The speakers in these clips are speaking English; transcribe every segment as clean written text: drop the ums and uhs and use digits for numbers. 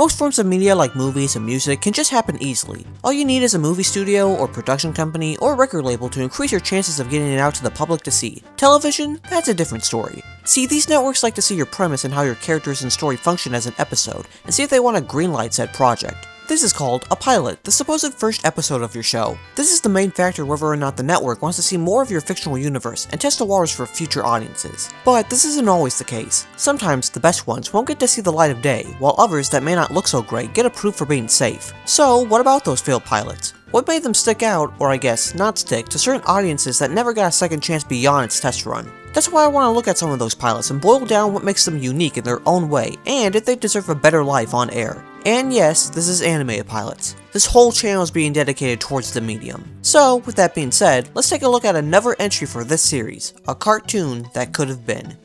Most forms of media like movies and music can just happen easily. All you need is a movie studio or production company or record label to increase your chances of getting it out to the public to see. Television? That's a different story. See, these networks like to see your premise and how your characters and story function as an episode, and see if they want to greenlight said project. This is called a pilot, the supposed first episode of your show. This is the main factor whether or not the network wants to see more of your fictional universe and test the waters for future audiences. But this isn't always the case. Sometimes the best ones won't get to see the light of day, while others that may not look so great get approved for being safe. So what about those failed pilots? What made them stick out, or I guess not stick, to certain audiences that never got a second chance beyond its test run? That's why I want to look at some of those pilots and boil down what makes them unique in their own way, and if they deserve a better life on air. And yes, this is animated pilots. This whole channel is being dedicated towards the medium. So, with that being said, let's take a look at another entry for this series, a cartoon that could have been.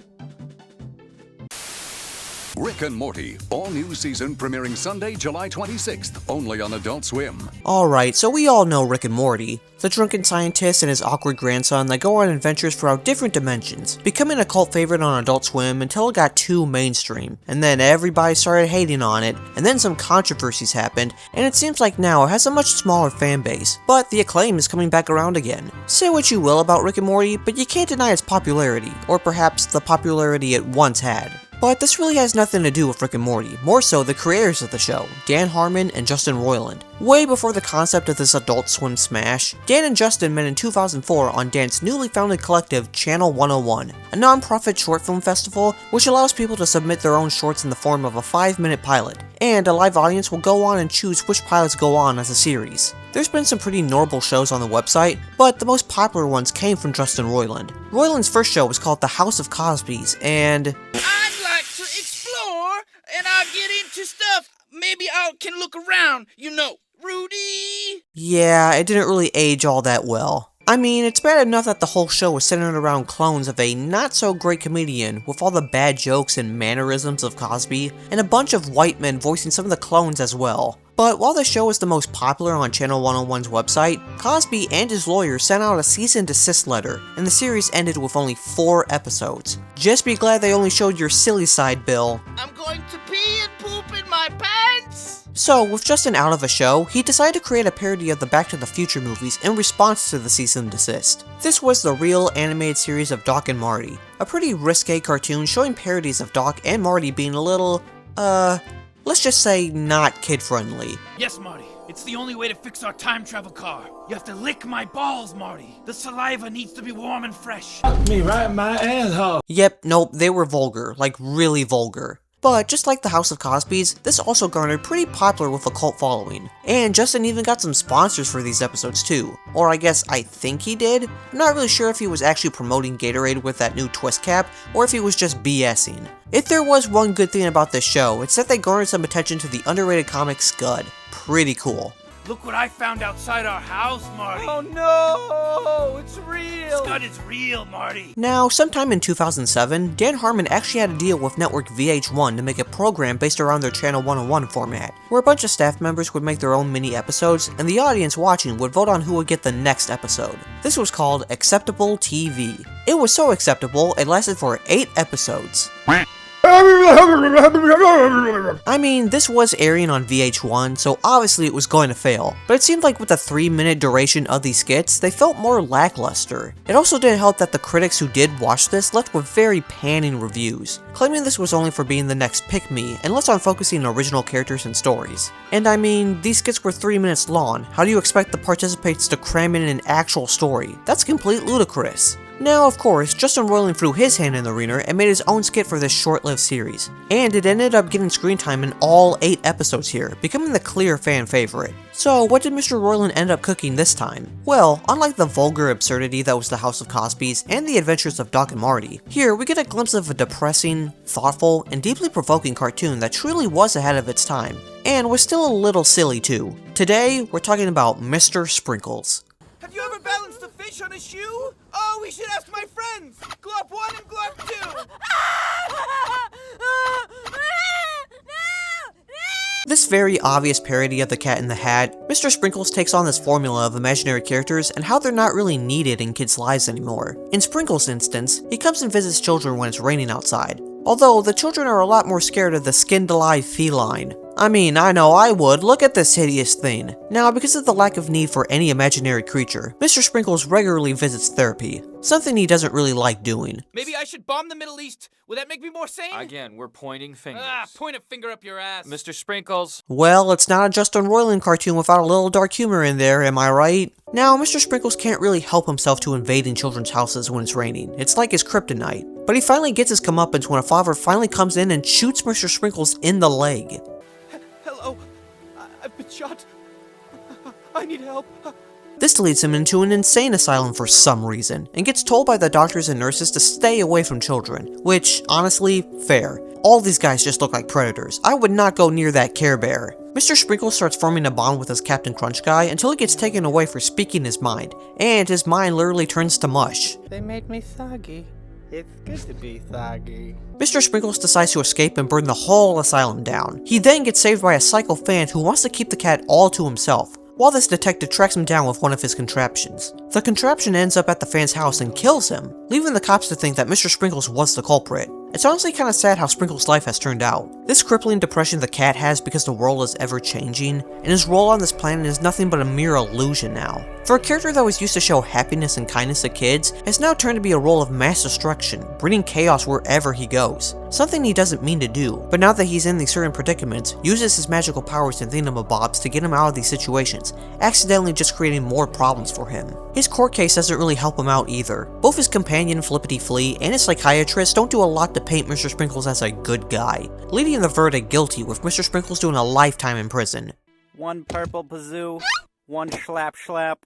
Rick and Morty, all new season premiering Sunday, July 26th, only on Adult Swim. Alright, so we all know Rick and Morty, the drunken scientist and his awkward grandson that go on adventures throughout different dimensions, becoming a cult favorite on Adult Swim until it got too mainstream, and then everybody started hating on it, and then some controversies happened, and it seems like now it has a much smaller fan base, but the acclaim is coming back around again. Say what you will about Rick and Morty, but you can't deny its popularity, or perhaps the popularity it once had. But this really has nothing to do with Rick and Morty, more so the creators of the show, Dan Harmon and Justin Roiland. Way before the concept of this Adult Swim smash, Dan and Justin met in 2004 on Dan's newly founded collective Channel 101, a non-profit short film festival which allows people to submit their own shorts in the form of a 5-minute pilot, and a live audience will go on and choose which pilots go on as a series. There's been some pretty notable shows on the website, but the most popular ones came from Justin Roiland. Roiland's first show was called The House of Cosby's, and and I'll get into stuff. Maybe I can look around, Rudy. Yeah, it didn't really age all that well. I mean, it's bad enough that the whole show was centered around clones of a not-so-great comedian with all the bad jokes and mannerisms of Cosby, and a bunch of white men voicing some of the clones as well. But while the show was the most popular on Channel 101's website, Cosby and his lawyer sent out a cease and desist letter, and the series ended with only 4 episodes. Just be glad they only showed your silly side, Bill. I'm going to pee and poop in my pants! So, with Justin out of a show, he decided to create a parody of the Back to the Future movies in response to the cease and desist. This was the real animated series of Doc and Marty, a pretty risque cartoon showing parodies of Doc and Marty being a little, let's just say not kid-friendly. Yes, Marty. It's the only way to fix our time travel car. You have to lick my balls, Marty. The saliva needs to be warm and fresh. Fuck me right in my asshole. Yep, nope, they were vulgar, like really vulgar. But just like the House of Cosby's, this also garnered pretty popular with a cult following. And Justin even got some sponsors for these episodes too. Or I guess I think he did. I'm not really sure if he was actually promoting Gatorade with that new twist cap, or if he was just BSing. If there was one good thing about this show, it's that they garnered some attention to the underrated comic Scud. Pretty cool. Look what I found outside our house, Marty. Oh no, it's real. Scud is real, Marty. Now, sometime in 2007, Dan Harmon actually had a deal with network VH1 to make a program based around their Channel 101 format, where a bunch of staff members would make their own mini episodes, and the audience watching would vote on who would get the next episode. This was called Acceptable TV. It was so acceptable, it lasted for 8 episodes. I mean, this was airing on VH1, so obviously it was going to fail, but it seemed like with the 3-minute duration of these skits, they felt more lackluster. It also didn't help that the critics who did watch this left with very panning reviews, claiming this was only for being the next pick-me, and less on focusing on original characters and stories. And I mean, these skits were 3 minutes long. How do you expect the participants to cram in an actual story? That's complete ludicrous. Now, of course, Justin Roiland threw his hand in the ringer and made his own skit for this short-lived series, and it ended up getting screen time in all 8 episodes here, becoming the clear fan favorite. So, what did Mr. Roiland end up cooking this time? Well, unlike the vulgar absurdity that was the House of Cosby's and the Adventures of Doc and Marty, here we get a glimpse of a depressing, thoughtful, and deeply provoking cartoon that truly was ahead of its time, and was still a little silly too. Today, we're talking about Mr. Sprinkles. Have you ever balanced a fish on a shoe? Oh, we should ask my friends! Glop 1 and Glop 2! This very obvious parody of the Cat in the Hat, Mr. Sprinkles takes on this formula of imaginary characters and how they're not really needed in kids' lives anymore. In Sprinkles' instance, he comes and visits children when it's raining outside, although the children are a lot more scared of the skinned alive feline. I mean, I know I would. Look at this hideous thing. Now, because of the lack of need for any imaginary creature, Mr. Sprinkles regularly visits therapy, something he doesn't really like doing. Maybe I should bomb the Middle East. Would that make me more sane? Again, we're pointing fingers. Point a finger up your ass. Mr. Sprinkles. Well, it's not a Justin Roiland cartoon without a little dark humor in there, am I right? Now, Mr. Sprinkles can't really help himself to invading children's houses when it's raining. It's like his kryptonite. But he finally gets his comeuppance when a father finally comes in and shoots Mr. Sprinkles in the leg. Hello. I've been shot. I need help. This leads him into an insane asylum for some reason, and gets told by the doctors and nurses to stay away from children, which, honestly, fair. All these guys just look like predators. I would not go near that Care Bear. Mr. Sprinkles starts forming a bond with his Captain Crunch guy until he gets taken away for speaking his mind, and his mind literally turns to mush. They made me soggy. It's good to be soggy. Mr. Sprinkles decides to escape and burn the whole asylum down. He then gets saved by a psycho fan who wants to keep the cat all to himself, while this detective tracks him down with one of his contraptions. The contraption ends up at the fan's house and kills him, leaving the cops to think that Mr. Sprinkles was the culprit. It's honestly kinda sad how Sprinkles' life has turned out. This crippling depression the cat has because the world is ever changing, and his role on this planet is nothing but a mere illusion now. For a character that was used to show happiness and kindness to kids, has now turned to be a role of mass destruction, breeding chaos wherever he goes. Something he doesn't mean to do, but now that he's in these certain predicaments, uses his magical powers and thingamabobs to get him out of these situations, accidentally just creating more problems for him. His court case doesn't really help him out either. Both his companion Flippity Flea and his psychiatrist don't do a lot to paint Mr. Sprinkles as a good guy, leading the verdict guilty with Mr. Sprinkles doing a lifetime in prison. One purple pazoo, one schlap schlap,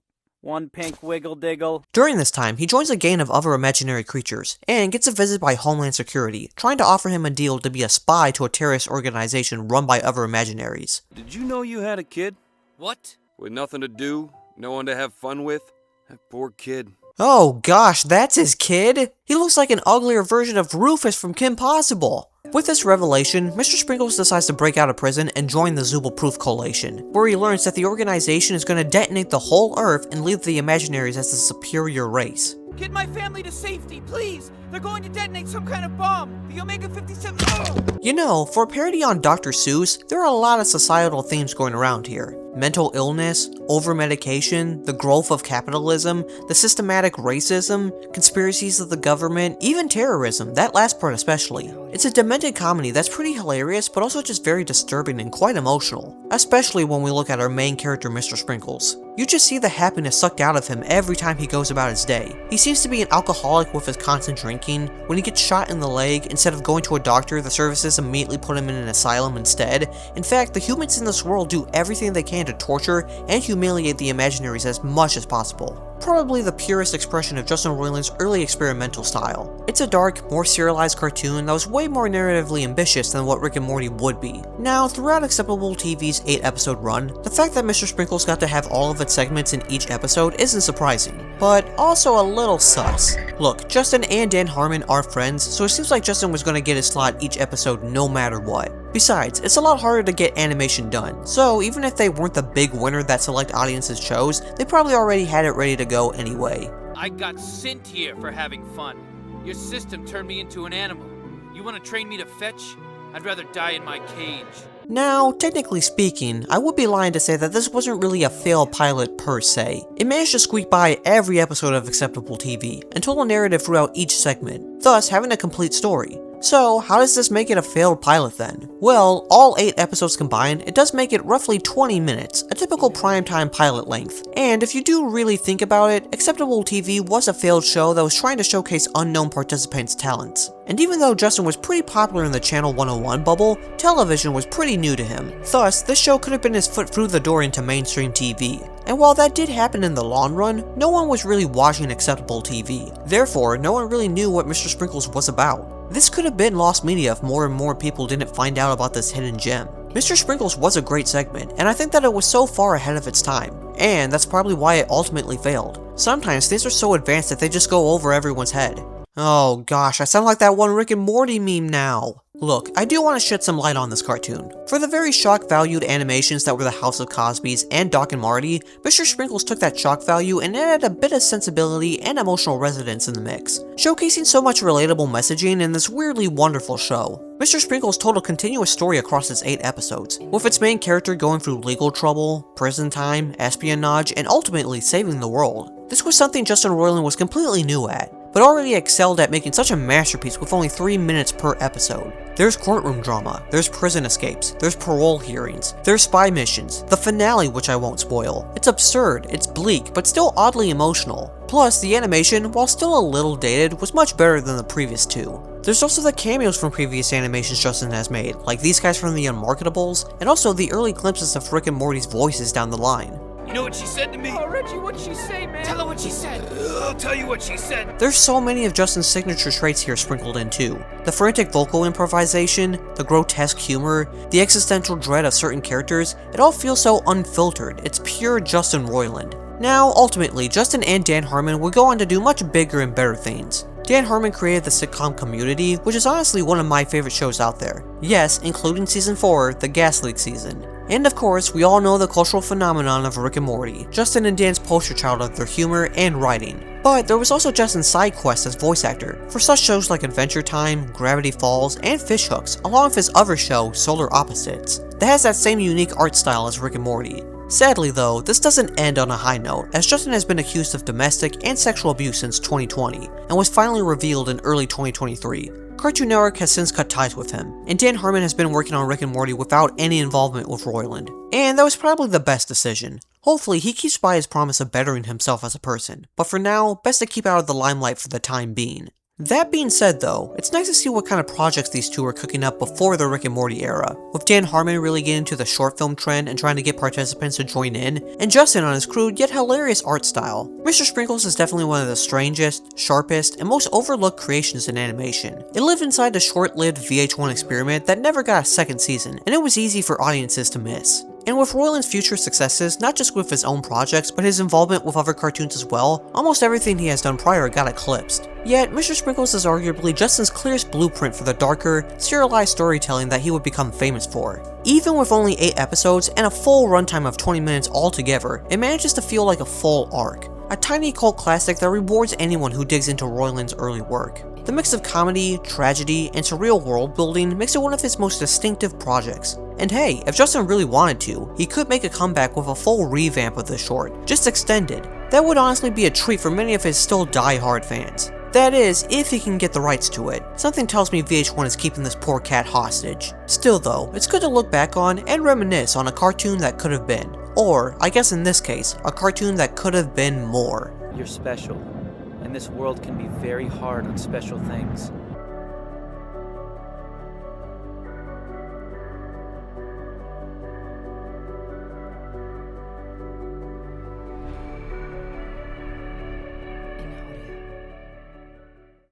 one pink wiggle diggle. During this time, he joins a gang of other imaginary creatures, and gets a visit by Homeland Security, trying to offer him a deal to be a spy to a terrorist organization run by other imaginaries. Did you know you had a kid? What? With nothing to do, no one to have fun with? That poor kid. Oh gosh, that's his kid? He looks like an uglier version of Rufus from Kim Possible. With this revelation, Mr. Sprinkles decides to break out of prison and join the Zubul-Proof Coalition, where he learns that the organization is going to detonate the whole Earth and leave the Imaginaries as the superior race. Get my family to safety, please! They're going to detonate some kind of bomb! The Omega-57... You know, for a parody on Dr. Seuss, there are a lot of societal themes going around here. Mental illness, over-medication, the growth of capitalism, the systematic racism, conspiracies of the government, even terrorism, that last part especially. It's a demented comedy that's pretty hilarious, but also just very disturbing and quite emotional, especially when we look at our main character, Mr. Sprinkles. You just see the happiness sucked out of him every time he goes about his day. He seems to be an alcoholic with his constant drinking. When he gets shot in the leg, instead of going to a doctor, the services immediately put him in an asylum instead. In fact, the humans in this world do everything they can to torture and humiliate the Imaginaries as much as possible. Probably the purest expression of Justin Roiland's early experimental style. It's a dark, more serialized cartoon that was way more narratively ambitious than what Rick and Morty would be. Now, throughout Acceptable TV's 8-episode run, the fact that Mr. Sprinkles got to have all of its segments in each episode isn't surprising, but also a little sus. Look, Justin and Dan Harmon are friends, so it seems like Justin was going to get his slot each episode no matter what. Besides, it's a lot harder to get animation done, so even if they weren't the big winner that select audiences chose, they probably already had it ready to go anyway. I got sent here for having fun. Your system turned me into an animal. You want to train me to fetch? I'd rather die in my cage. Now, technically speaking, I would be lying to say that this wasn't really a failed pilot per se. It managed to squeak by every episode of Acceptable TV, and told a narrative throughout each segment, thus having a complete story. So, how does this make it a failed pilot then? Well, all 8 episodes combined, it does make it roughly 20 minutes, a typical primetime pilot length. And if you do really think about it, Acceptable TV was a failed show that was trying to showcase unknown participants' talents. And even though Justin was pretty popular in the Channel 101 bubble, television was pretty new to him. Thus, this show could have been his foot through the door into mainstream TV. And while that did happen in the long run, no one was really watching Acceptable TV. Therefore, no one really knew what Mr. Sprinkles was about. This could have been lost media if more and more people didn't find out about this hidden gem. Mr. Sprinkles was a great segment, and I think that it was so far ahead of its time, and that's probably why it ultimately failed. Sometimes things are so advanced that they just go over everyone's head. Oh gosh, I sound like that one Rick and Morty meme now. Look, I do want to shed some light on this cartoon. For the very shock-valued animations that were the House of Cosby's and Doc and Marty, Mr. Sprinkles took that shock value and added a bit of sensibility and emotional resonance in the mix, showcasing so much relatable messaging in this weirdly wonderful show. Mr. Sprinkles told a continuous story across its 8 episodes, with its main character going through legal trouble, prison time, espionage, and ultimately saving the world. This was something Justin Roiland was completely new at, but already excelled at making such a masterpiece with only 3 minutes per episode. There's courtroom drama, there's prison escapes, there's parole hearings, there's spy missions, the finale which I won't spoil. It's absurd, it's bleak, but still oddly emotional. Plus, the animation, while still a little dated, was much better than the previous 2. There's also the cameos from previous animations Justin has made, like these guys from The Unmarketables, and also the early glimpses of Rick and Morty's voices down the line. You know what she said to me? Oh, Reggie, what'd she say, man? Tell her what she said. I'll tell you what she said. There's so many of Justin's signature traits here sprinkled in too. The frantic vocal improvisation, the grotesque humor, the existential dread of certain characters, it all feels so unfiltered, it's pure Justin Roiland. Now, ultimately, Justin and Dan Harmon would go on to do much bigger and better things. Dan Harmon created the sitcom Community, which is honestly one of my favorite shows out there. Yes, including season 4, the Gas Leak season. And of course, we all know the cultural phenomenon of Rick and Morty, Justin and Dan's poster child of their humor and writing. But there was also Justin's side quest as voice actor, for such shows like Adventure Time, Gravity Falls, and Fish Hooks, along with his other show, Solar Opposites, that has that same unique art style as Rick and Morty. Sadly though, this doesn't end on a high note, as Justin has been accused of domestic and sexual abuse since 2020, and was finally revealed in early 2023. Cartoon Network has since cut ties with him, and Dan Harmon has been working on Rick and Morty without any involvement with Roiland. And that was probably the best decision. Hopefully he keeps by his promise of bettering himself as a person, but for now, best to keep out of the limelight for the time being. That being said though, it's nice to see what kind of projects these two are cooking up before the Rick and Morty era, with Dan Harmon really getting into the short film trend and trying to get participants to join in, and Justin on his crude yet hilarious art style. Mr. Sprinkles is definitely one of the strangest, sharpest, and most overlooked creations in animation. It lived inside the short-lived VH1 experiment that never got a second season, and it was easy for audiences to miss. And with Roiland's future successes, not just with his own projects, but his involvement with other cartoons as well, almost everything he has done prior got eclipsed. Yet, Mr. Sprinkles is arguably Justin's clearest blueprint for the darker, serialized storytelling that he would become famous for. Even with only 8 episodes and a full runtime of 20 minutes altogether, it manages to feel like a full arc. A tiny cult classic that rewards anyone who digs into Roiland's early work. The mix of comedy, tragedy, and surreal world building makes it one of his most distinctive projects. And hey, if Justin really wanted to, he could make a comeback with a full revamp of the short, just extended. That would honestly be a treat for many of his still die-hard fans. That is, if he can get the rights to it. Something tells me VH1 is keeping this poor cat hostage. Still though, it's good to look back on and reminisce on a cartoon that could have been. Or, I guess in this case, a cartoon that could have been more. You're special, and this world can be very hard on special things.